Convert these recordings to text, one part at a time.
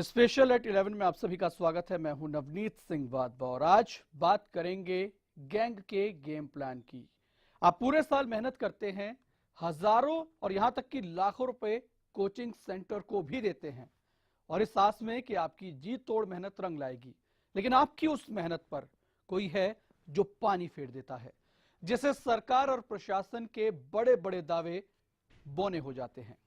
Special eight 11 में आप सभी का स्वागत है। मैं हूं नवनीत सिंह वाधवा और आज बात करेंगे गैंग के गेम प्लान की। आप पूरे साल मेहनत करते हैं, हजारों और यहां तक कि लाखों रुपए कोचिंग सेंटर को भी देते हैं और इस आस में कि आपकी जी तोड़ मेहनत रंग लाएगी, लेकिन आपकी उस मेहनत पर कोई है जो पानी फेर देता है, जिसे सरकार और प्रशासन के बड़े बड़े दावे बौने हो जाते हैं।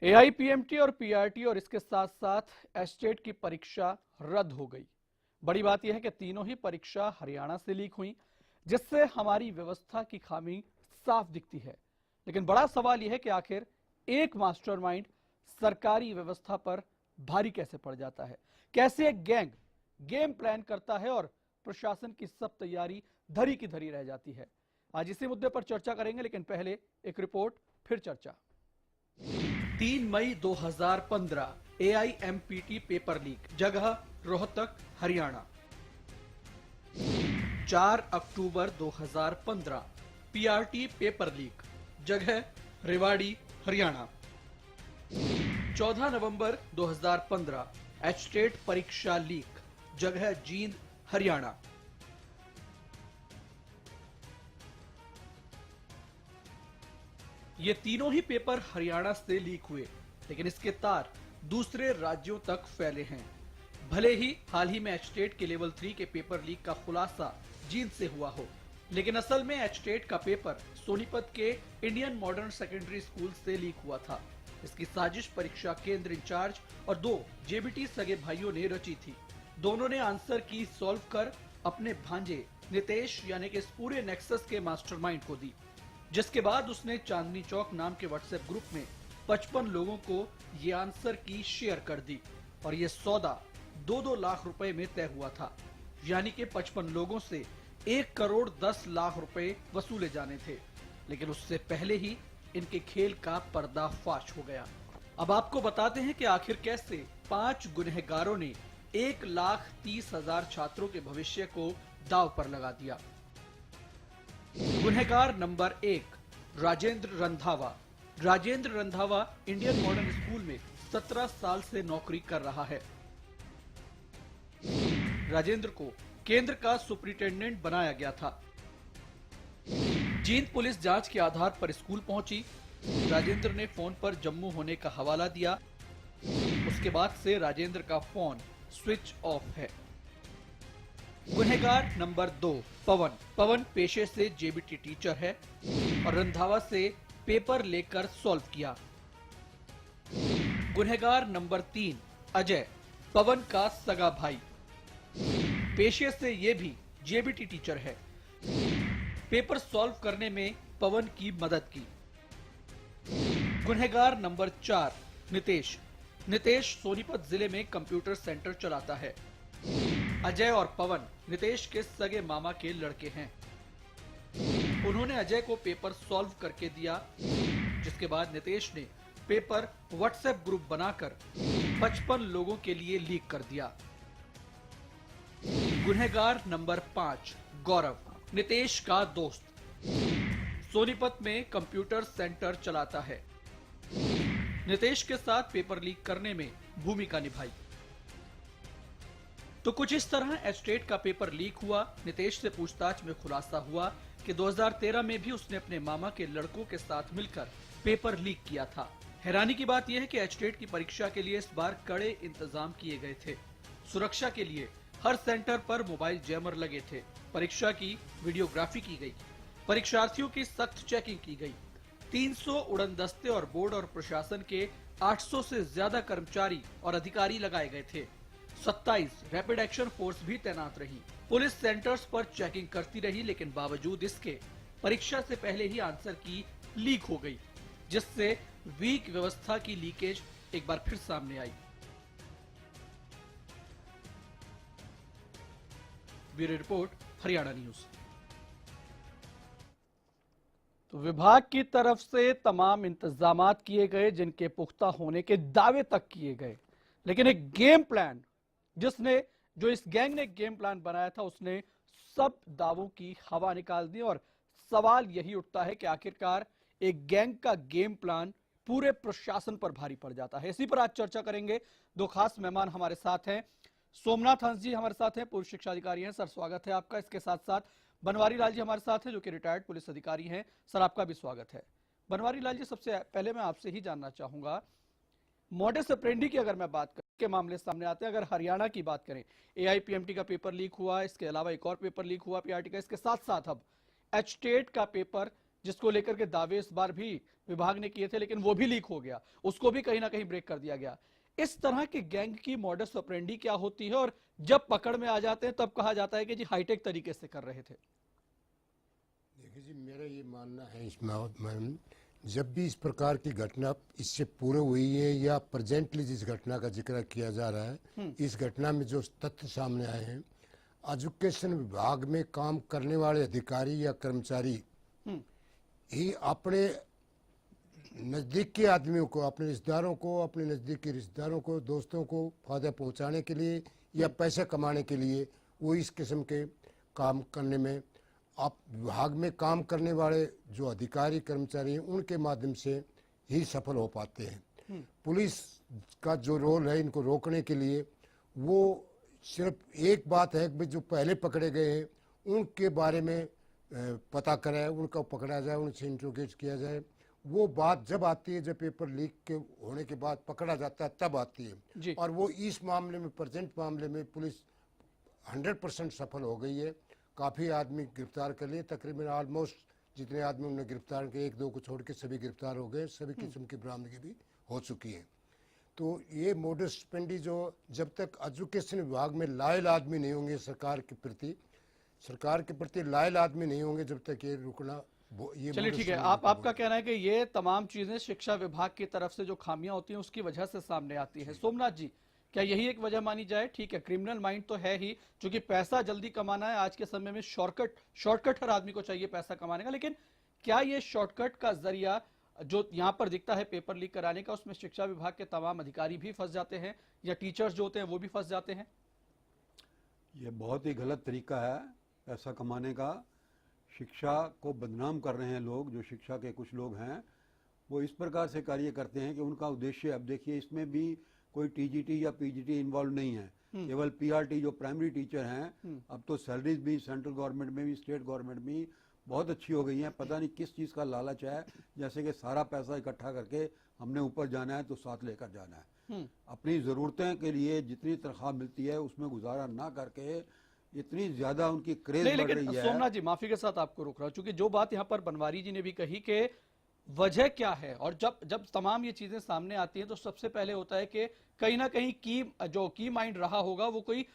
एआईपीएमटी और पीआरटी और इसके साथ साथ एस्टेट की परीक्षा रद्द हो गई। बड़ी बात यह है कि तीनों ही परीक्षा हरियाणा से लीक हुई, जिससे हमारी व्यवस्था की खामी साफ दिखती है। लेकिन बड़ा सवाल यह है कि आखिर एक मास्टरमाइंड सरकारी व्यवस्था पर भारी कैसे पड़ जाता है, कैसे एक गैंग गेम प्लान करता है और प्रशासन की सब तैयारी धरी की धरी रह जाती है। आज इसी मुद्दे पर चर्चा करेंगे, लेकिन पहले एक रिपोर्ट फिर चर्चा। 3 मई 2015 एआईएमपीटी पेपर लीक, जगह रोहतक हरियाणा। 4 अक्टूबर 2015 पीआरटी पेपर लीक, जगह रेवाड़ी हरियाणा। 14 नवंबर 2015 एस्टेट परीक्षा लीक, जगह जींद हरियाणा। ये तीनों ही पेपर हरियाणा से लीक हुए, लेकिन इसके तार दूसरे राज्यों तक फैले हैं। भले ही हाल ही में एचटेट के लेवल 3 के पेपर लीक का खुलासा जींद से हुआ हो, लेकिन असल में एचटेट का पेपर सोनीपत के इंडियन मॉडर्न सेकेंडरी स्कूल से लीक हुआ था। इसकी साजिश परीक्षा केंद्र इंचार्ज और 2 जेबीटी सगे भाइयों ने रची थी। दोनों ने आंसर की सॉल्व कर अपने भांजे नितेश यानी कि इस पूरे नेक्सस के मास्टरमाइंड को दी, जिसके बाद उसने चांदनी चौक नाम के व्हाट्सएप ग्रुप में 55 लोगों को ये आंसर की शेयर कर दी और ये सौदा 2-2 लाख रुपए में तय हुआ था, यानी कि 55 लोगों से 1 करोड़ 10 लाख रुपए वसूले जाने थे। लेकिन उससे पहले ही इनके खेल का पर्दाफाश हो गया। अब आपको बताते हैं कि आखिर कैसे 5 गुनहगारों ने 1,30,000 छात्रों के भविष्य को दांव पर लगा दिया। गुनहगार number 1 Rajendra Randhawa. Rajendra Randhawa Indian modern school में 17 साल से नौकरी कर रहा है। राजेंद्र को केंद्र का सुपरिटेंडेंट बनाया गया था। जींद पुलिस जांच के आधार पर स्कूल पहुंची। राजेंद्र ने फोन पर जम्मू होने का हवाला दिया। उसके बाद से राजेंद्र का फोन स्विच ऑफ है। गुनहगार नंबर 2 पवन। पवन पेशे से जेबीटी टीचर है और रंधावा से पेपर लेकर सॉल्व किया। गुनहगार नंबर 3 अजय, पवन का सगा भाई। पेशे से ये भी जेबीटी टीचर है। पेपर सॉल्व करने में पवन की मदद की। गुनहगार नंबर 4 नितेश। नितेश सोनीपत जिले में कंप्यूटर सेंटर चलाता है। अजय और पवन नितेश के सगे मामा के लड़के हैं। उन्होंने अजय को पेपर सॉल्व करके दिया, जिसके बाद नितेश ने पेपर व्हाट्सएप ग्रुप बनाकर 55 लोगों के लिए लीक कर दिया। गुनहगार नंबर 5 गौरव, नितेश का दोस्त, सोनीपत में कंप्यूटर सेंटर चलाता है। नितेश के साथ पेपर लीक करने में भूमिका निभाई। तो कुछ इस तरह एस्टेट का पेपर लीक हुआ। नितेश से पूछताछ में खुलासा हुआ कि 2013 में भी उसने अपने मामा के लड़कों के साथ मिलकर पेपर लीक किया था। हैरानी की बात यह है कि एस्टेट की परीक्षा के लिए इस बार कड़े इंतजाम किए गए थे। सुरक्षा के लिए हर सेंटर पर मोबाइल जैमर लगे थे। परीक्षा की वीडियोग्राफी की गई। परीक्षार्थियों की सख्त चेकिंग की गई। 300 उड़नदस्ते और बोर्ड और प्रशासन के 800 से ज्यादा कर्मचारी और अधिकारी लगाए गए थे। 27 रैपिड एक्शन फोर्स भी तैनात रही। पुलिस सेंटर्स पर चेकिंग करती रही, लेकिन बावजूद इसके परीक्षा से पहले ही आंसर की लीक हो गई, जिससे वीक व्यवस्था की लीकेज एक बार फिर सामने आई। Bureau report Haryana news. तो विभाग की तरफ से तमाम इंतजामात किए गए, जिनके पुख्ता होने के दावे तक किए गए, लेकिन एक गेम प्लान जो इस गैंग ने गेम प्लान बनाया था, उसने सब दावों की हवा निकाल दी। और सवाल यही उठता है कि आखिरकार एक गैंग का गेम प्लान पूरे प्रशासन पर भारी पड़ जाता है। इसी पर आज चर्चा करेंगे। दो खास मेहमान हमारे साथ हैं। सोमनाथ हंस जी हमारे साथ हैं, पूर्व शिक्षा अधिकारी हैं। सर, स्वागत है आपका। इसके साथ साथ बनवारी लाल जी हमारे साथ हैं, जो कि रिटायर्ड पुलिस अधिकारी हैं। सर, आपका भी स्वागत है। बनवारी लाल जी, सबसे पहले मैं आपसे ही जानना चाहूंगा, मॉडस ऑपरेंडी की अगर मैं बात करें, के मामले सामने आते हैं। अगर हरियाणा की बात करें, एआईपीएमटी का पेपर लीक हुआ, इसके अलावा एक और पेपर लीक हुआ पीआरटी का, इसके साथ साथ अब एचटेट का पेपर, जिसको लेकर के दावे इस बार भी विभाग ने किए थे, लेकिन वो भी लीक हो गया, उसको भी कहीं ना कहीं ब्रेक कर दिया गया। इस तरह के गैंग की मॉडस ऑपरेंडी क्या होती है, और जब पकड़ में आ जाते हैं तब कहा जाता है कि जी हाईटेक तरीके से कर रहे थे? देखिए जी, मेरा ये मानना है इसमें जब भी इस प्रकार की घटना इससे पूर्व हुई है या प्रेजेंटली जिस घटना का जिक्र किया जा रहा है, इस घटना में जो तथ्य सामने आए हैं, एजुकेशन विभाग में काम करने वाले अधिकारी या कर्मचारी ही अपने नज़दीक के आदमियों को, अपने रिश्तेदारों को, अपने नज़दीक के रिश्तेदारों को, दोस्तों को फायदा पहुंचाने के लिए या पैसे कमाने के लिए वो इस किस्म के काम करने में, आप विभाग में काम करने वाले जो अधिकारी कर्मचारी हैं उनके माध्यम से ही सफल हो पाते हैं। पुलिस का जो रोल है इनको रोकने के लिए, वो सिर्फ एक बात है कि जो पहले पकड़े गए हैं उनके बारे में पता कराए, उनको पकड़ा जाए, उनसे इंट्रोगेट किया जाए। वो बात जब आती है, जब पेपर लीक के होने के बाद पकड़ा जाता है, तब आती है। और वो इस मामले में, प्रेजेंट मामले में पुलिस 100% सफल हो गई है। काफ़ी आदमी गिरफ्तार कर लिए, तकरीबन ऑलमोस्ट जितने आदमी उन्होंने गिरफ्तार किए, एक दो को छोड़ के सभी गिरफ्तार हो गए, सभी किस्म की बरामदगी भी हो चुकी है। तो ये मोडस ऑपरेंडी जो जब तक एजुकेशन विभाग में लायल आदमी नहीं होंगे, सरकार के प्रति लायल आदमी नहीं होंगे, जब तक ये रुकना, ये चलिए ठीक है। आपका कहना है कि ये तमाम चीजें शिक्षा विभाग की तरफ से जो खामियां होती हैं उसकी वजह से सामने आती है। सोमनाथ जी, क्या यही एक वजह मानी जाए? ठीक है, क्रिमिनल माइंड तो है ही, क्योंकि पैसा जल्दी कमाना है आज के समय में। शॉर्टकट हर आदमी को चाहिए पैसा कमाने का, लेकिन क्या ये शॉर्टकट का जरिया जो यहां पर दिखता है पेपर लीक कराने का, उसमें शिक्षा विभाग के तमाम अधिकारी भी फंस जाते हैं, या टीचर्स जो होते हैं वो भी फंस जाते हैं? ये बहुत ही गलत तरीका है पैसा कमाने का। शिक्षा को बदनाम कर रहे हैं लोग, जो शिक्षा के कुछ लोग हैं वो इस प्रकार से कार्य करते हैं कि उनका उद्देश्य, अब देखिए इसमें भी कोई टीजीटी या पीजीटी इन्वॉल्व नहीं है, केवल पीआरटी जो प्राइमरी टीचर हैं। अब तो सैलरीज भी सेंट्रल गवर्नमेंट में भी, स्टेट गवर्नमेंट में बहुत अच्छी हो गई हैं। पता नहीं किस चीज़ का लालच है, जैसे कि सारा पैसा इकट्ठा करके हमने ऊपर जाना है तो साथ लेकर जाना है। अपनी ज़रूरतें के लिए जितनी तनख्वाह मिलती है उसमें गुजारा ना करके इतनी ज्यादा उनकी क्रेज बढ़ रही है। सोमनाथ जी, माफी के साथ आपको रोक रहा हूं, क्योंकि जो बात यहाँ पर बनवारी जी ने भी कही कि वजह क्या है, और जब तमाम ये चीजें सामने आती हैं तो सबसे पहले होता है कि कहीं ना कहीं की माइंड रहा होगा, वो कोई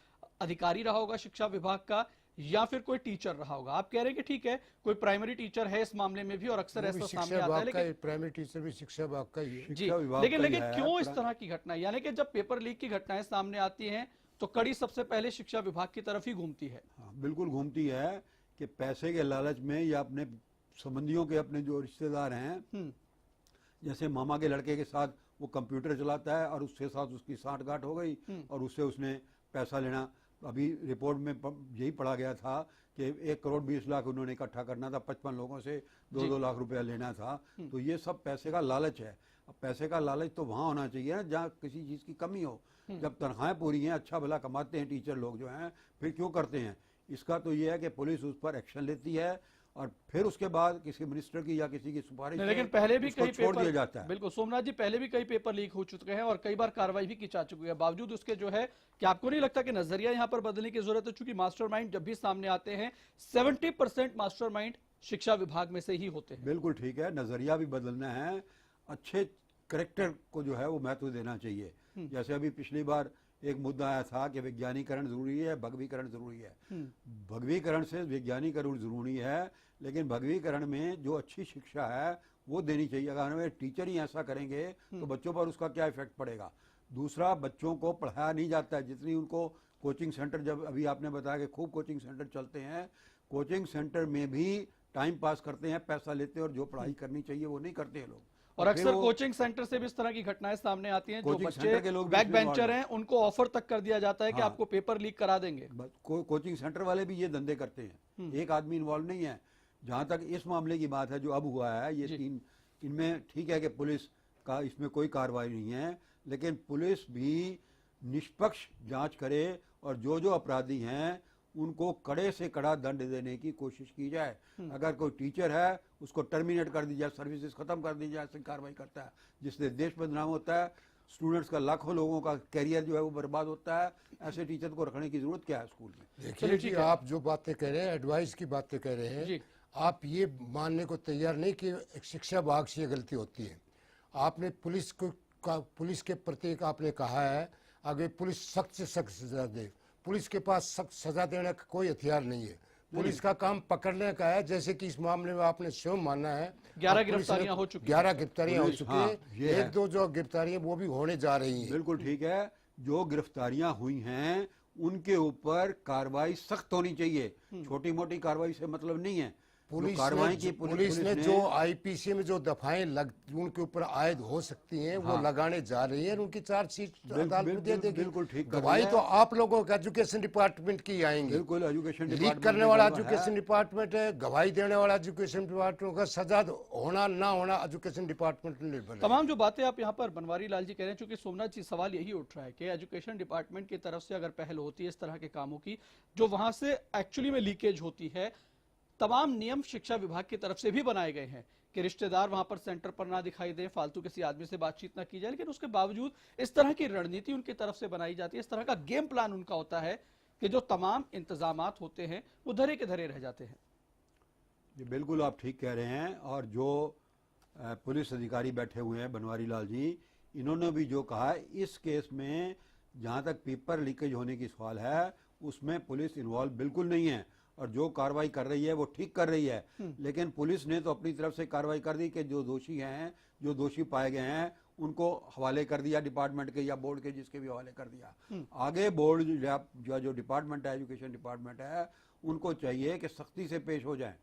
अधिकारी रहा होगा शिक्षा विभाग का, या फिर कोई टीचर रहा होगा। आप कह रहे हैं कि ठीक है, कोई प्राइमरी टीचर है इस मामले में भी, और अक्सर ऐसा सामने आता है, लेकिन प्राइमरी टीचर भी शिक्षा विभाग का ही है जी। लेकिन क्यों इस तरह की घटना, यानी कि जब पेपर लीक की घटनाएं सामने आती हैं तो कड़ी सबसे पहले शिक्षा विभाग की तरफ ही घूमती है? हाँ, बिल्कुल घूमती है कि पैसे के लालच में, या अपने संबंधियों के, अपने जो रिश्तेदार हैं, जैसे मामा के लड़के के साथ वो कंप्यूटर चलाता है और उसके साथ उसकी साठगांठ हो गई और उससे उसने पैसा लेना। अभी रिपोर्ट में यही पढ़ा गया था कि 1 करोड़ 20 लाख उन्होंने इकट्ठा करना था, 55 लोगों से 2-2 लाख रुपया लेना था। तो ये सब पैसे का लालच है। अब पैसे का लालच तो वहाँ होना चाहिए ना जहाँ किसी चीज़ की कमी हो। जब तनख्वाहें पूरी हैं, अच्छा भला कमाते हैं टीचर लोग जो हैं, फिर क्यों करते हैं? इसका तो ये है कि पुलिस उस पर एक्शन लेती है और फिर उसके बाद किसी मिनिस्टर की या किसी की सुपारिश, लेकिन पहले भी कई छोड़ दिया जाता है। बिल्कुल सोमनाथ जी, पहले भी कई पेपर लीक हो चुके हैं और कई बार कार्रवाई भी की जा चुकी है। बावजूद उसके जो है, कि आपको नहीं लगता कि नजरिया यहाँ पर बदलने की जरूरत है? चूंकि मास्टरमाइंड जब भी सामने आते हैं 70% मास्टरमाइंड शिक्षा विभाग में से ही होते हैं। बिल्कुल ठीक है, नजरिया भी बदलना है। अच्छे करेक्टर को जो है वो महत्व देना चाहिए। जैसे अभी पिछली बार एक मुद्दा आया था कि वैज्ञानिकरण जरूरी है, भगवीकरण जरूरी है। भगवीकरण से वैज्ञानिकरण जरूरी है, लेकिन भगवीकरण में जो अच्छी शिक्षा है वो देनी चाहिए। अगर हमें टीचर ही ऐसा करेंगे तो बच्चों पर उसका क्या इफेक्ट पड़ेगा? दूसरा, बच्चों को पढ़ाया नहीं जाता है जितनी उनको कोचिंग सेंटर, जब अभी आपने बताया कि खूब कोचिंग सेंटर चलते हैं, कोचिंग सेंटर में भी टाइम पास करते हैं, पैसा लेते हैं और जो पढ़ाई करनी चाहिए वो नहीं करते हैं लोग। और फिर अक्सर वो कोचिंग सेंटर से भी इस तरह की घटनाएं सामने आती हैं। जो कोचिंग बच्चे सेंटर के लोग भी बैक इसमें बेंचर involved हैं उनको ऑफर तक कर दिया जाता है कि हाँ। आपको पेपर लीक करा देंगे। कोचिंग सेंटर वाले भी ये धंधे करते हैं, एक आदमी इन्वॉल्व नहीं है। जहां तक इस मामले की बात है जो अब हुआ है, ये तीन, इनमें ठीक है कि पुलिस का इसमें कोई कार्रवाई नहीं है, लेकिन पुलिस भी निष्पक्ष जांच करे और जो जो अपराधी हैं उनको कड़े से कड़ा दंड देने की कोशिश की जाए। अगर कोई टीचर है उसको टर्मिनेट कर दी जाए, सर्विसेज खत्म कर दी जाए, ऐसी कार्रवाई करता है जिससे देश बदनाम होता है, स्टूडेंट्स का, लाखों लोगों का कैरियर जो है वो बर्बाद होता है। ऐसे टीचर को रखने की जरूरत क्या है स्कूल में? देखिए जी, आप जो बातें कह रहे हैं, एडवाइस की बातें कह रहे हैं, आप ये मानने को तैयार नहीं कि शिक्षा विभाग से ये गलती होती है। आपने पुलिस के प्रति आपने कहा है अगर पुलिस सख्त से सख्त सजा दे, पुलिस के पास सख्त सजा देने का कोई हथियार नहीं है। पुलिस का काम पकड़ने का है, जैसे कि इस मामले में आपने स्वयं माना है 11 गिरफ्तारियां हो चुकी 11 गिरफ्तारियां हो चुकी हाँ, है। एक दो जो गिरफ्तारियां वो भी होने जा रही हैं। बिल्कुल ठीक है, जो गिरफ्तारियां हुई हैं उनके ऊपर कार्रवाई सख्त होनी चाहिए। छोटी मोटी कार्रवाई से मतलब नहीं है। पुलिस ने जो आईपीसी में जो दफाएं उनके ऊपर आयद हो सकती हैं वो लगाने जा रही है, उनकी चार्जशीट अदालत दे देगी। बिल्कुल ठीक, गवाही तो आप लोगों का एजुकेशन डिपार्टमेंट की आएंगे। बिल्कुल, एजुकेशन लीक करने वाला एजुकेशन डिपार्टमेंट है, गवाही देने वाला एजुकेशन डिपार्टमेंट का, सजा होना ना होना एजुकेशन डिपार्टमेंट निर्भर है। तमाम जो बातें आप यहाँ पर बनवारी लाल जी कह रहे हैं, चूंकि सोमनाथ जी सवाल यही उठ रहा है कि एजुकेशन डिपार्टमेंट की तरफ से अगर पहल होती है इस तरह के कामों की, जो वहां से एक्चुअली में लीकेज होती है, तमाम नियम शिक्षा विभाग की तरफ से भी बनाए गए हैं कि रिश्तेदार वहां पर सेंटर पर ना दिखाई दें, फालतू किसी आदमी से बातचीत ना की जाए, लेकिन उसके बावजूद इस तरह की रणनीति उनकी तरफ से बनाई जाती है, इस तरह का गेम प्लान उनका होता है कि जो तमाम इंतजामात होते हैं वो धरे के धरे रह जाते हैं। ये बिल्कुल आप ठीक कह रहे हैं। और जो पुलिस अधिकारी बैठे हुए हैं बनवारी लाल जी, इन्होंने भी जो कहा है, इस केस में जहां तक पेपर लीकेज होने की सवाल है उसमें पुलिस इन्वॉल्व बिल्कुल नहीं है, और जो कार्रवाई कर रही है वो ठीक कर रही है। लेकिन पुलिस ने तो अपनी तरफ से कार्रवाई कर दी कि जो दोषी हैं, जो दोषी पाए गए हैं, उनको हवाले कर दिया डिपार्टमेंट के या बोर्ड के, जिसके भी हवाले कर दिया। आगे बोर्ड जो डिपार्टमेंट है, एजुकेशन डिपार्टमेंट है, उनको चाहिए कि सख्ती से पेश हो जाए।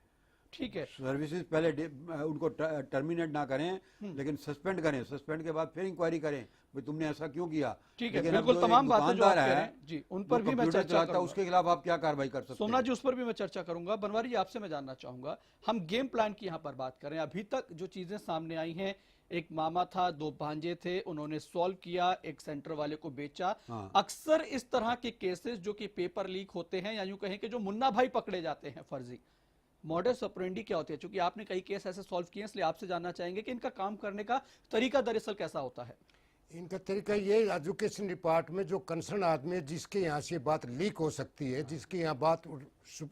ठीक है, सर्विसेज पहले उनको टर्मिनेट ना करें, लेकिन सस्पेंड करें, सस्पेंड के बाद फिर इंक्वायरी करें भाई तुमने ऐसा क्यों किया। ठीक है, लेकिन बिल्कुल तमाम बातें जो आप कह रहे हैं जी, उन पर भी मैं चर्चा करूंगा। उसके खिलाफ आप क्या कार्रवाई कर सकते हैं? सोमनाथ जी, उस पर भी मैं चर्चा करूंगा। बनवारी जी, आपसे मैं जानना चाहूंगा, हम गेम प्लान की यहाँ पर बात करें, अभी तक जो चीजें सामने आई हैं, एक मामा था, 2 भांजे थे, उन्होंने सॉल्व किया, एक सेंटर वाले को बेचा। अक्सर इस तरह के केसेस जो कि पेपर लीक होते हैं, या यूं कहें कि जो मुन्ना भाई पकड़े जाते हैं फर्जी, मॉडस ऑपरेंडी क्या होती है? चूंकि आपने कई केस ऐसे सॉल्व किए, इसलिए आपसे जानना चाहेंगे कि इनका काम करने का तरीका दरअसल कैसा होता है। इनका तरीका ये, एजुकेशन डिपार्टमेंट जो कंसर्न आदमी है जिसके यहाँ से बात लीक हो सकती है, जिसकी यहाँ बात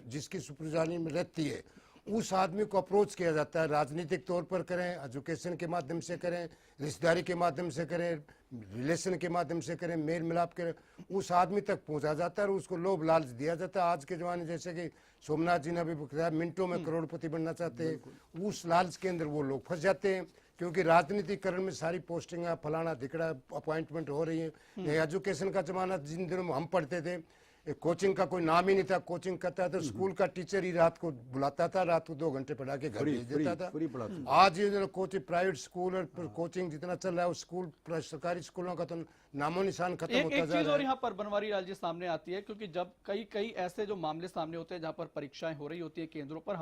जिसकी सुपरविजन में रहती है, उस आदमी को अप्रोच किया जाता है। राजनीतिक तौर पर करें, एजुकेशन के माध्यम से करें, रिश्तेदारी के माध्यम से करें, रिलेशन के माध्यम से करें, मेल मिलाप करें, उस आदमी तक पहुंचा जाता है और उसको लोभ लालच दिया जाता है। आज के जमाने जैसे कि सोमनाथ जी ने अभी बताया, मिनटों में करोड़पति बनना चाहते हैं, उस लालच के अंदर वो लोग फंस जाते हैं। क्योंकि राजनीतिकरण में सारी पोस्टिंग फलाना दिखड़ा अपॉइंटमेंट हो रही है। एजुकेशन का जमाना जिन दिनों में हम पढ़ते थे, कोचिंग का कोई नाम ही नहीं था। कोचिंग करता था तो स्कूल का टीचर ही रात को बुलाता था, रात को 2 घंटे पढ़ा के घर भेज देता था। आज ये कोचिंग, प्राइवेट स्कूल और कोचिंग जितना चल रहा है, स्कूल सरकारी स्कूलों का तो नामो निशान खत्म होता जा रहा है। एक चीज और यहाँ पर बनवारी लाल जी सामने आती है, क्योंकि जब कई ऐसे जो मामले सामने होते हैं जहां पर परीक्षाएं हो रही होती है केंद्रों पर,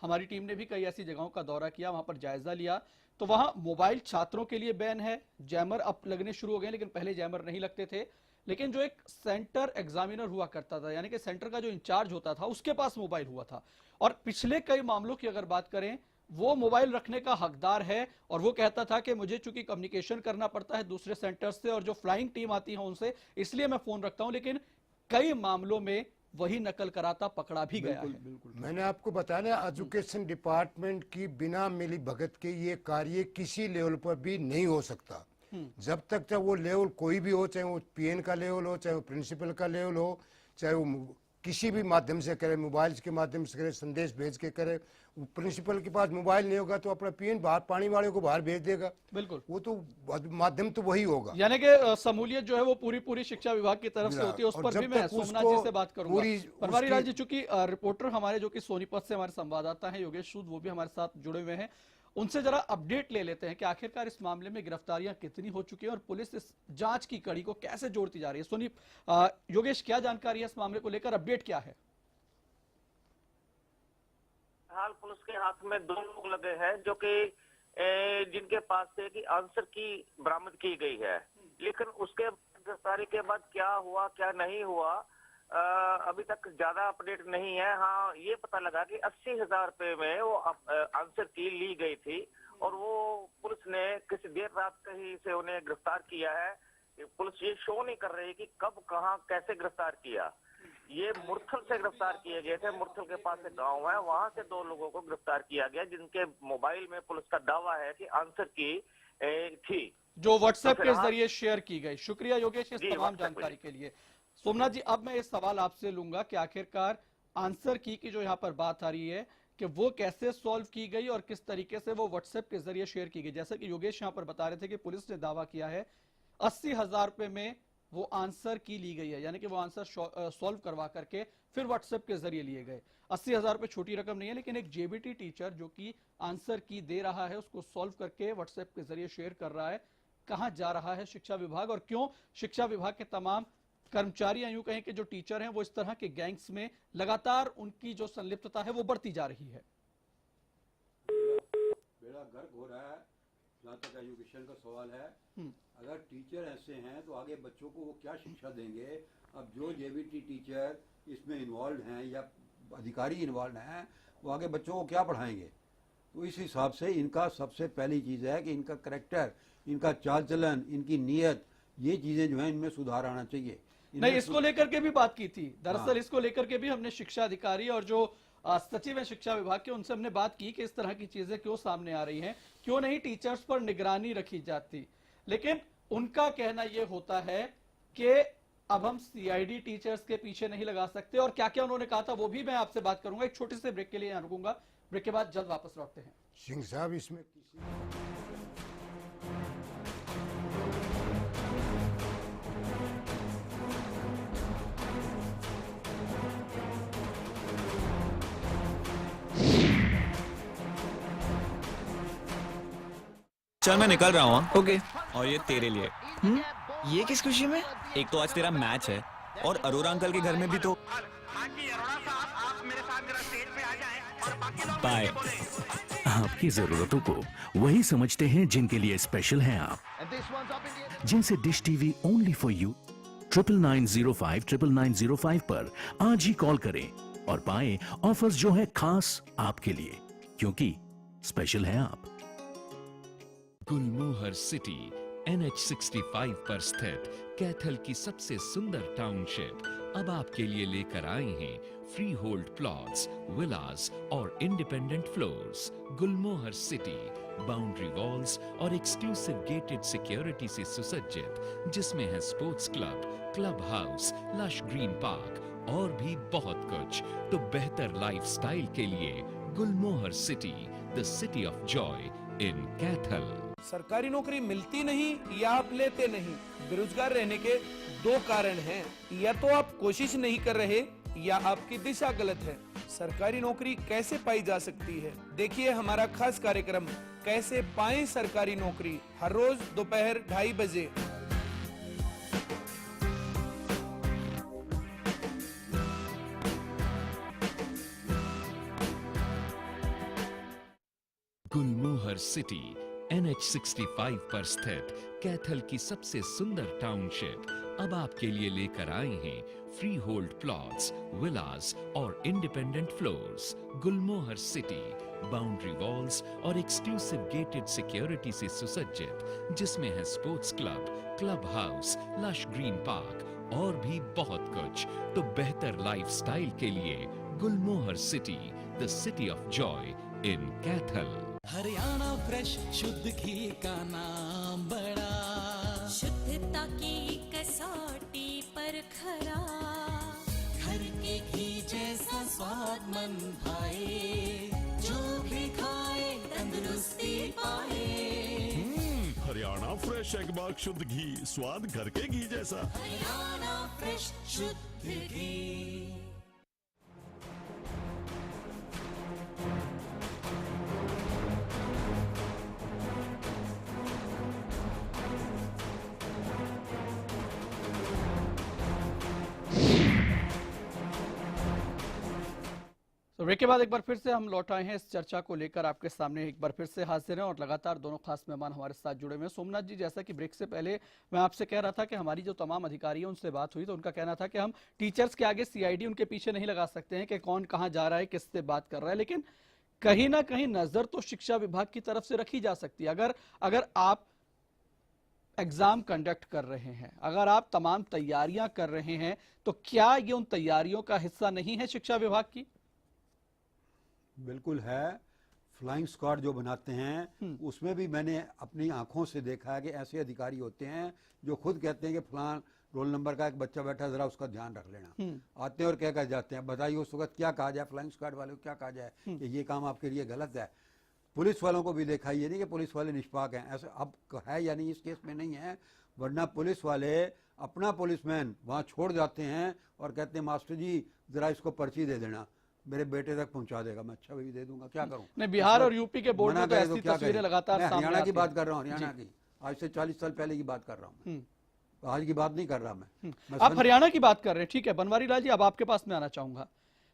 हमारी टीम ने भी कई ऐसी जगहों का दौरा किया, वहां पर जायजा लिया, तो वहां मोबाइल छात्रों के लिए बैन है। जैमर अब लगने शुरू हो गए, लेकिन पहले जैमर नहीं लगते थे। लेकिन जो एक सेंटर एग्जामिनर हुआ करता था, यानी कि सेंटर का जो इंचार्ज होता था, उसके पास मोबाइल हुआ था। और पिछले कई मामलों की अगर बात करें, वो मोबाइल रखने का हकदार है, और वो कहता था कि मुझे चूंकि कम्युनिकेशन करना पड़ता है दूसरे सेंटर से और जो फ्लाइंग टीम आती है उनसे, इसलिए मैं फोन रखता हूं। लेकिन कई मामलों में वही नकल कराता पकड़ा भी गया है। मैंने आपको बताया ना, एजुकेशन डिपार्टमेंट की बिना मिली भगत के ये कार्य किसी लेवल पर भी नहीं हो सकता। जब तक वो लेवल कोई भी हो, चाहे वो पीएन का लेवल हो, चाहे वो प्रिंसिपल का लेवल हो, चाहे वो किसी भी माध्यम से करे, मोबाइल के माध्यम से करे, संदेश भेज के करे। प्रिंसिपल के पास मोबाइल नहीं होगा तो अपना पीएन बाहर पानी वाले को बाहर भेज देगा। बिल्कुल, वो तो माध्यम तो वही होगा। यानी कि शमूलियत जो है वो पूरी शिक्षा विभाग की तरफ से होती है। उस और पर जब भी मैं तक सोमनाथ उसको जी से बात करूंगा। पूरी पनवारी लाल जी, उसकी- चूंकि रिपोर्टर हमारे जो कि सोनीपत से हमारे संवाददाता हैं योगेश सूद, वो भी हमारे साथ जुड़े हुए हैं, उनसे जरा अपडेट ले लेते हैं कि आखिरकार इस मामले में गिरफ्तारियां कितनी हो चुकी हैं और पुलिस इस जांच की कड़ी को कैसे जोड़ती जा रही है। योगेश, क्या जानकारी है इस मामले को लेकर, अपडेट क्या है? हाल पुलिस के हाथ में 2 लोग लगे हैं जो कि जिनके पास से कि आंसर की बरामद की गई है, लेकिन उसके गिरफ्तारी के बाद क्या हुआ क्या नहीं हुआ अभी तक ज्यादा अपडेट नहीं है। हाँ, ये पता लगा कि 80,000 रुपए में वो आंसर की ली गई थी और वो पुलिस ने किसी देर रात कहीं से उन्हें गिरफ्तार किया है। पुलिस ये शो नहीं कर रही कि कब कहां कैसे गिरफ्तार किया। ये मुरथल से गिरफ्तार किए गए थे। मुरथल के पास एक गांव है, वहां से 2 लोगों को गिरफ्तार किया गया जिनके मोबाइल में पुलिस का दावा है कि आंसर की थी, जो व्हाट्सएप तो के फिलहाल- जरिए शेयर की गई। शुक्रिया योगेश इस जी, तमाम व्हाट्सएप जानकारी के लिए। सोमनाथ जी, अब मैं ये सवाल आपसे लूंगा कि आखिरकार आंसर की जो यहाँ पर बात आ रही है कि वो कैसे सॉल्व की गई और किस तरीके से वो व्हाट्सएप के जरिए शेयर की गई। जैसा कि योगेश यहाँ पर बता रहे थे कि पुलिस ने दावा किया है 80,000 रुपए में वो आंसर की ली गई है, यानी कि वो आंसर सॉल्व करवा करके फिर व्हाट्सएप के जरिए लिए गए। 80,000 रुपए छोटी रकम नहीं है, लेकिन एक जेबीटी टीचर जो कि आंसर की दे रहा है उसको सॉल्व करके व्हाट्सएप के जरिए शेयर कर रहा है। कहां जा रहा है शिक्षा विभाग और क्यों शिक्षा विभाग के तमाम कर्मचारी, यूं कहें कि जो टीचर हैं, वो इस तरह के गैंग्स में लगातार उनकी जो संलिप्तता है वो बढ़ती जा रही है? बेड़ा गर्क हो रहा है जहाँ तक एजुकेशन का सवाल है। अगर टीचर ऐसे हैं तो आगे बच्चों को वो क्या शिक्षा देंगे। अब जो जेबीटी टीचर इसमें इन्वॉल्व हैं या अधिकारी इन्वॉल्व हैं, वो आगे बच्चों को क्या पढ़ाएंगे। तो इस हिसाब से इनका सबसे पहली चीज़ है कि इनका करैक्टर, इनका चाल चलन, इनकी नीयत, ये चीज़ें जो हैं इनमें सुधार आना चाहिए। नहीं, इसको लेकर के भी बात की थी दरअसल। इसको लेकर के भी हमने शिक्षा अधिकारी और जो सचिव है शिक्षा विभाग के, उनसे हमने बात की कि इस तरह की चीजें क्यों सामने आ रही हैं, क्यों नहीं टीचर्स पर निगरानी रखी जाती। लेकिन उनका कहना यह होता है कि अब हम सीआईडी टीचर्स के पीछे नहीं लगा सकते। और क्या क्या उन्होंने कहा था वो भी मैं आपसे बात करूंगा। एक छोटे से ब्रेक के लिए यहां रुकूंगा, ब्रेक के बाद जल्द वापस लौटते हैं। सिंह साहब, इसमें किसी चल मैं निकल रहा हूँ। ओके। और ये तेरे लिए। ये किस खुशी में? एक तो आज तेरा मैच है और अरोरा अंकल के घर में भी तो बाय। आपकी जरूरतों को वही समझते हैं जिनके लिए स्पेशल हैं आप, जिनसे dish TV only for you 9905 9905 पर आज ही कॉल करें और पाएं ऑफर्स जो है खास आपके लिए, क्योंकि स्पेशल हैं आप। गुलमोहर सिटी NH65 पर स्थित कैथल की सबसे सुंदर टाउनशिप अब आपके लिए लेकर आए हैं फ्री होल्ड प्लॉट्स, विलास और independent floors. Gulmohar city boundary walls और एक्सक्लूसिव गेटेड सिक्योरिटी से सुसज्जित, जिसमें है sports club, club house, lush green park और भी बहुत कुछ। तो बेहतर लाइफस्टाइल के लिए Gulmohar city, the city of joy in Kaithal. सरकारी नौकरी मिलती नहीं या आप लेते नहीं। बेरोजगार रहने के 2 कारण हैं, या तो आप कोशिश नहीं कर रहे या आपकी दिशा गलत है। सरकारी नौकरी कैसे पाई जा सकती है, देखिए हमारा खास कार्यक्रम कैसे पाएं सरकारी नौकरी, हर रोज दोपहर 2:30 बजे। गुलमोहर सिटी NH65 पर स्थित कैथल की सबसे सुंदर टाउनशिप अब आपके लिए लेकर आए हैं फ्री होल्ड प्लॉट्स, विलास और independent floors. Gulmohar city boundary walls और एक्सक्लूसिव गेटेड सिक्योरिटी से सुसज्जित, जिसमें है sports club, club house, lush green park और भी बहुत कुछ। तो बेहतर लाइफस्टाइल के लिए Gulmohar city, the city of joy in Kaithal. Haryana fresh शुद्ध घी का नाम बड़ा, शुद्धता की कसौटी पर खरा। घर के घी जैसा स्वाद मन भाए, जो भी खाए तंदुरुस्ती पाए। हरियाणा फ्रेश एगबाग शुद्ध घी, स्वाद घर के घी जैसा। हरियाणा फ्रेश शुद्ध घी। तो ब्रेक के बाद एक बार फिर से हम लौट आए हैं इस चर्चा को लेकर आपके सामने एक बार फिर से हाजिर हैं और लगातार दोनों खास मेहमान हमारे साथ जुड़े हुए हैं। सोमनाथ जी, जैसा कि ब्रेक से पहले मैं आपसे कह रहा था कि हमारी जो तमाम अधिकारी हैं उनसे बात हुई तो उनका कहना था कि हम टीचर्स के आगे सीआईडी उनके पीछे नहीं लगा सकते हैं कि कौन कहाँ जा रहा है, किससे बात कर रहा है, लेकिन कहीं ना कहीं नजर तो शिक्षा विभाग की तरफ से रखी जा सकती है। अगर आप एग्जाम कंडक्ट कर रहे हैं, अगर आप तमाम तैयारियां कर रहे हैं, तो क्या ये उन तैयारियों का हिस्सा नहीं है शिक्षा विभाग की? बिल्कुल है। फ्लाइंग स्क्वाड जो बनाते हैं उसमें भी मैंने अपनी आंखों से देखा है कि ऐसे अधिकारी होते हैं जो खुद कहते हैं कि फलां रोल नंबर का एक बच्चा बैठा है, जरा उसका ध्यान रख लेना। आते हैं और क्या कह जाते हैं, बताइए उस वक्त क्या कहा जाए, फ्लाइंग स्क्वाड वाले को क्या कहा जाए कि ये काम आपके लिए गलत है। पुलिस वालों को भी देखा, ये नहीं कि पुलिस वाले निष्पाक हैं, ऐसा अब है या नहीं, इस केस में नहीं है। वरना पुलिस वाले अपना पुलिसमैन वहाँ छोड़ जाते हैं और कहते हैं मास्टर जी जरा इसको पर्ची दे देना, मेरे बेटे तक पहुंचा देगा, मैं अच्छा भी दे दूंगा, क्या करूं। नहीं, बिहार और यूपी के बोर्ड में तो ऐसी तस्वीरें लगातार सामने हरियाणा की आती बात हैं। कर रहा हूँ, हरियाणा की आज से 40 साल पहले की बात कर रहा हूँ, आज की बात नहीं कर रहा मैं आप हरियाणा की बात कर रहे हैं, ठीक है। बनवारी लाल जी, अब आपके पास में आना चाहूंगा।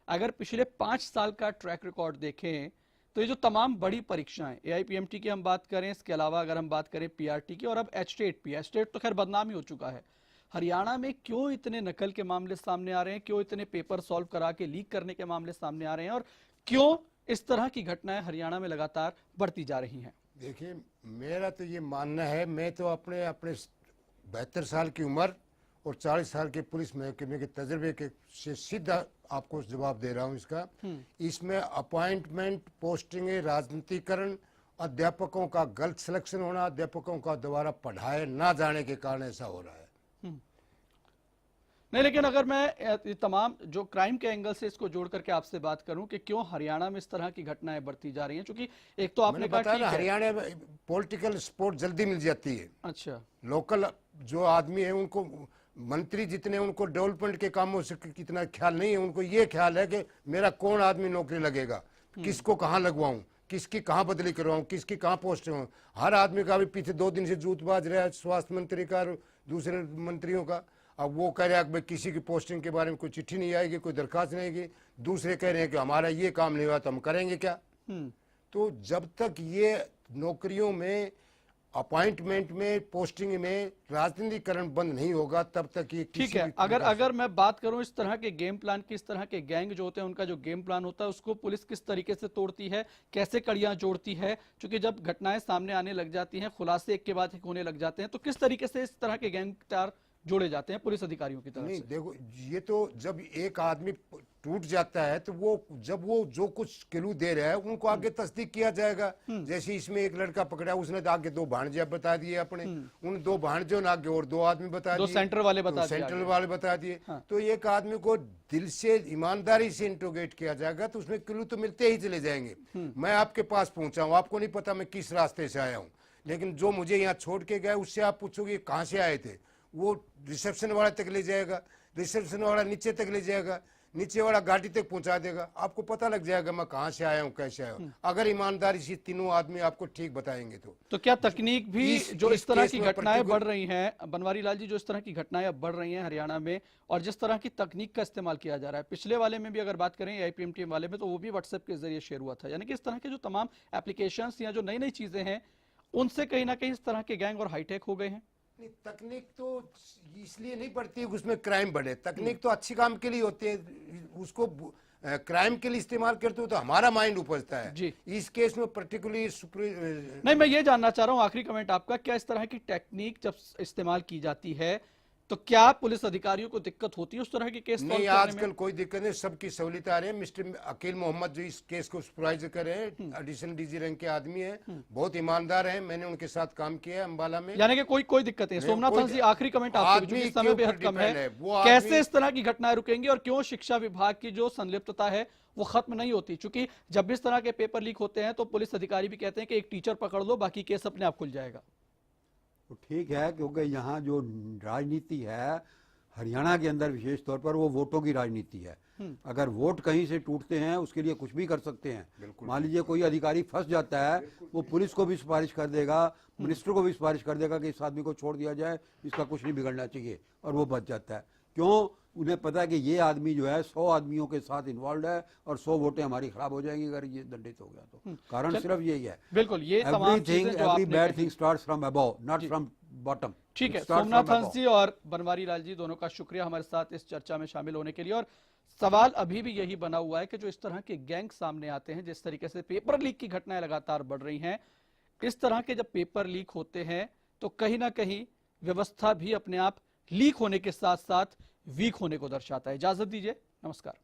अगर पिछले 5 साल का ट्रैक रिकॉर्ड देखें तो ये जो तमाम बड़ी परीक्षाएं, एआईपीएमटी की हम बात करें, इसके अलावा अगर हम बात करें पीआरटी की और अब एचटेट पी, एचटेट तो खैर बदनाम ही हो चुका है, हरियाणा में क्यों इतने नकल के मामले सामने आ रहे हैं, क्यों इतने पेपर सॉल्व करा के लीक करने के मामले सामने आ रहे हैं और क्यों इस तरह की घटनाएं हरियाणा में लगातार बढ़ती जा रही हैं? देखिए, मेरा तो ये मानना है, मैं तो अपने 72 साल की उम्र और 40 साल के पुलिस महकमे के तजर्बे के से सीधा आपको जवाब दे रहा हूँ इसका। इसमें अपॉइंटमेंट, पोस्टिंग, राजनीतिकरण, अध्यापकों का गलत सिलेक्शन होना, अध्यापकों का दोबारा पढ़ाए ना जाने के कारण ऐसा हो रहा है। नहीं, लेकिन अगर मैं तमाम जो क्राइम के एंगल से इसको जोड़ करके आपसे बात करूं कि क्यों हरियाणा में इस तरह की घटनाएं बढ़ती जा रही हैं, क्योंकि एक तो आपने कहा ठीक है हरियाणा में पॉलिटिकल सपोर्ट जल्दी मिल जाती है। अच्छा, लोकल जो आदमी है उनको, मंत्री जितने, उनको डेवलपमेंट के कामों से कितना ख्याल नहीं है, उनको ये ख्याल है कि मेरा कौन आदमी नौकरी लगेगा, किसको कहाँ लगवाऊं, किसकी कहाँ बदली करवाऊं, किसकी कहाँ पोस्ट हो। हर आदमी का भी पीछे 2 दिन से जूतबाज रहा है, स्वास्थ्य मंत्री का और दूसरे मंत्रियों का। अब वो कह रहे हैं कि किसी की पोस्टिंग के बारे में कोई चिट्ठी नहीं आएगी, कोई दरखास्त नहीं आएगी, दूसरे कह रहे हैं कि हमारा ये काम नहीं हुआ तो हम करेंगे क्या। तो जब तक ये नौकरियों में, अपॉइंटमेंट में, पोस्टिंग में राजनीतिकरण बंद नहीं होगा तब तक ये ठीक है। अगर मैं बात करूं इस तरह के गेम प्लान की, इस तरह के गैंग जो होते हैं उनका जो गेम प्लान होता है उसको पुलिस किस तरीके से तोड़ती है, कैसे कड़ियां जोड़ती है, क्योंकि जब घटनाएं सामने आने लग जाती हैं, खुलासे एक के बाद एक होने लग जाते हैं, तो किस तरीके से इस तरह के गैंगस्टर जोड़े जाते हैं पुलिस अधिकारियों की तरफ नहीं, से? देखो, ये तो जब एक आदमी टूट जाता है तो जब वो जो कुछ क्लू दे रहा है उनको आगे तस्दीक किया जाएगा। जैसे इसमें एक लड़का पकड़ा, उसने तो आगे 2 भांजे बता दिए अपने, उन 2 भांजों ने आगे और 2 आदमी बता दिए, सेंटर वाले बता दिए। तो एक आदमी को दिल से ईमानदारी से इंट्रोगेट किया जाएगा तो उसमें क्लू तो मिलते ही चले जाएंगे। मैं आपके पास पहुंचा हूँ, आपको नहीं पता मैं किस रास्ते से आया हूँ, लेकिन जो मुझे यहाँ छोड़ के गया उससे आप पूछोगे कहाँ से आए थे, वो रिसेप्शन वाला तक ले जाएगा, रिसेप्शन वाला नीचे तक ले जाएगा, नीचे वाला गाड़ी तक पहुंचा देगा, आपको पता लग जाएगा मैं कहां से आया हूं, कैसे आया हूं, अगर ईमानदारी से तीनों आदमी आपको ठीक बताएंगे तो क्या तकनीक भी जो इस तरह की घटनाएं बढ़ रही हैं, बनवारी लाल जी, जो इस तरह की घटनाएं अब बढ़ रही हैं हरियाणा में और जिस तरह की तकनीक का इस्तेमाल किया जा रहा है, पिछले वाले में भी अगर बात करें आईपीएमटी वाले में तो वो भी व्हाट्सएप के जरिए शेयर हुआ था, यानी कि इस तरह के जो तमाम एप्लीकेशन या जो नई नई चीजें हैं उनसे कहीं ना कहीं इस तरह के गैंग और हाईटेक हो गए हैं। नहीं, तकनीक तो इसलिए नहीं बढ़ती है कि उसमें क्राइम बढ़े, तकनीक तो अच्छी काम के लिए होती है, उसको क्राइम के लिए इस्तेमाल करते हो तो हमारा माइंड उपजता है जी। इस केस में पर्टिकुलरली नहीं, मैं ये जानना चाह रहा हूं, आखिरी कमेंट आपका, क्या इस तरह की टेक्निक जब इस्तेमाल की जाती है तो क्या पुलिस अधिकारियों को दिक्कत होती है उस तरह के केस नहीं, solve करने आजकल में? कोई दिक्कत नहीं, सबकी सहूलियत आ रही है। मिस्टर अकील मोहम्मद जो इस केस को सुपरवाइज कर रहे हैं, एडिशनल डीजी रैंक के आदमी है, बहुत ईमानदार है। मैंने उनके साथ काम किया है अम्बाला में। यानी कि कोई दिक्कत नहीं। नहीं, सोमनाथ कोई- हंस जी, आखिरी कमेंट आपसे भी, आदमी क्योंकि के समय ऊपर बेहद कम डिपेंड है। है। वो कैसे आदमी- इस तरह की घटनाएं रुकेंगी और क्यों शिक्षा विभाग की जो संलिप्तता है वो खत्म नहीं होती? क्योंकि जब भी इस तरह के पेपर लीक होते हैं तो पुलिस अधिकारी भी कहते हैं कि एक टीचर पकड़ लो, बाकी केस अपने आप खुल जाएगा। तो ठीक है, क्योंकि यहाँ जो राजनीति है हरियाणा के अंदर विशेष तौर पर वो वोटों की राजनीति है। अगर वोट कहीं से टूटते हैं उसके लिए कुछ भी कर सकते हैं। मान लीजिए कोई अधिकारी फंस जाता है, वो पुलिस को भी सिफारिश कर देगा, मिनिस्टर को भी सिफारिश कर देगा कि इस आदमी को छोड़ दिया जाए, इसका कुछ नहीं बिगड़ना चाहिए, और वो बच जाता है। क्यों? उन्हें पता है कि ये आदमी जो है 100 आदमियों के साथ इन्वॉल्व है और 100 वोटें हमारी खराब हो जाएंगी अगर ये दंडित हो गया तो। कारण सिर्फ यही है। बिल्कुल, ये तमाम चीजें जो एवरी आपने बैड कही। Thing starts from above, not from bottom. ठीक है, सोमनाथ हंस जी और बनवारी लाल जी, दोनों का शुक्रिया हमारे साथ इस चर्चा में शामिल होने के लिए। और सवाल अभी भी यही बना हुआ है कि जो इस तरह के गैंग सामने आते हैं, जिस तरीके से पेपर लीक की घटनाएं लगातार बढ़ रही हैं, इस तरह के जब पेपर लीक होते हैं तो कहीं ना कहीं व्यवस्था भी अपने आप लीक होने के साथ साथ वीक होने को दर्शाता है। इजाजत दीजिए, नमस्कार।